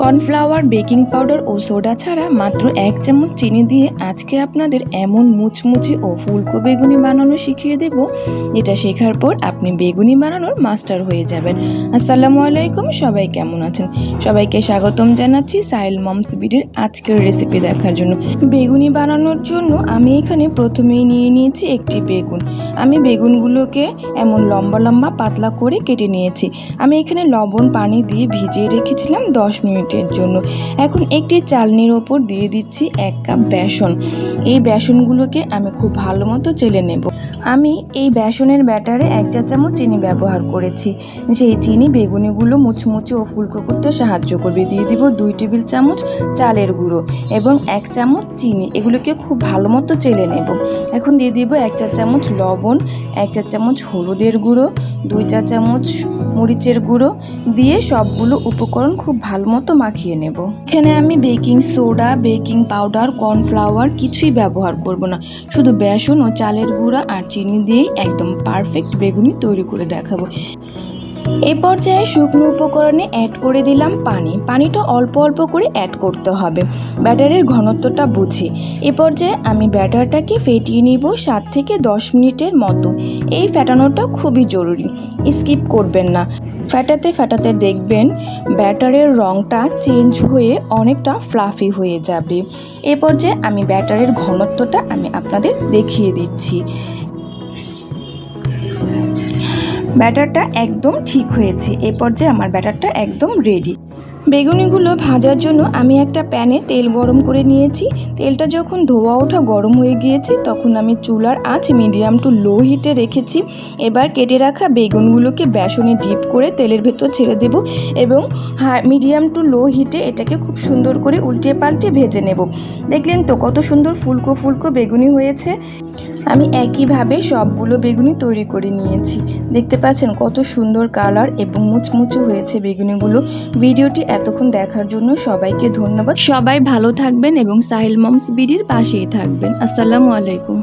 Cornflour, baking powder ও soda ছাড়া মাত্র 1 চামচ চিনি দিয়ে আজকে আপনাদের এমন মুচমুচে ও ফুলকো বেগুনি বানানো শিখিয়ে দেব, যেটা শেখার পর আপনি বেগুনি বানানোর মাস্টার হয়ে যাবেন। আসসালামু আলাইকুম, সবাই কেমন আছেন? সবাইকে স্বাগতম জানাচ্ছি সাহিল মমস বিডির আজকের রেসিপি দেখার জন্য। বেগুনি বানানোর জন্য আমি এখানে প্রথমেই নিয়ে নিয়েছি একটি বেগুন। আমি বেগুনগুলোকে এমন লম্বা লম্বা পাতলা করে কেটে নিয়েছি। আমি এখানে লবণ পানি দিয়ে ভিজিয়ে রেখেছিলাম 10 মিনিটের জন্য। এখন একটি চালনির ওপর দিয়ে দিচ্ছি 1 কাপ বেসন। এই বেসনগুলোকে আমি খুব ভালো মতো চেলে নেব। আমি এই বেসনের ব্যাটারে 1 চা চামচ চিনি ব্যবহার করেছি। সেই চিনি বেগুনিগুলো মুচমুচে ও ফুলকো করতে সাহায্য করবে। দিয়ে দিব 2 টেবিল চামচ চালের গুঁড়ো এবং 1 চামচ চিনি। এগুলোকে খুব ভালো মতো চেলে নেব। এখন দিয়ে দিব 1 চা চামচ লবণ, 1 চা চামচ হলুদের গুঁড়ো, 2 চা চামচ মরিচের গুঁড়ো দিয়ে সবগুলো উপকরণ খুব ভালো মতো মাখিয়ে নেব। এখানে আমি baking soda, baking powder, cornflour কিছুই ব্যবহার করব না। শুধু বেসন ও চালের গুঁড়া আর চিনি দিয়েই একদম পারফেক্ট বেগুনি তৈরি করে দেখাবো। এই পর্যায়ে শুকনো উপকরণে অ্যাড করে দিলাম পানি। পানিটা অল্প অল্প করে অ্যাড করতে হবে ব্যাটারের ঘনত্বটা বুঝে। এ পর্যায়ে আমি ব্যাটারটাকে ফেটিয়ে নিব 7 থেকে 10 মিনিটের মতো। এই ফেটানোটা খুবই জরুরি, স্কিপ করবেন না। ফেটাতে ফেটাতে দেখবেন ব্যাটারের রঙটা চেঞ্জ হয়ে অনেকটা ফ্লাফি হয়ে যাবে। এ পর্যায়ে আমি ব্যাটারের ঘনত্বটা আমি আপনাদের দেখিয়ে দিচ্ছি। ব্যাটারটা একদম ঠিক হয়েছে। এ পর্যায়ে আমার ব্যাটারটা একদম রেডি। বেগুনিগুলো ভাজার জন্য আমি একটা প্যানে তেল গরম করে নিয়েছি। তেলটা যখন ধোয়া ওঠা গরম হয়ে গিয়েছে তখন আমি চুলার আঁচ মিডিয়াম টু লো হিটে রেখেছি। এবার কেটে রাখা বেগুনগুলোকে বেসনে ডিপ করে তেলের ভেতর ছেড়ে দেব এবং মিডিয়াম টু লো হিটে এটাকে খুব সুন্দর করে উল্টে পাল্টে ভেজে নেব। দেখলেন তো কত সুন্দর ফুলকো ফুলকো বেগুনি হয়েছে। আমি একইভাবে সবগুলো বেগুনি তৈরি করে নিয়েছি। দেখতে পাচ্ছেন কত সুন্দর কালার এবং মুচমুচে হয়েছে বেগুনিগুলো। ভিডিওটি এতক্ষণ দেখার জন্য সবাইকে ধন্যবাদ। সবাই ভালো থাকবেন এবং সাহিল মমস বিডির পাশেই থাকবেন। আসসালামু আলাইকুম।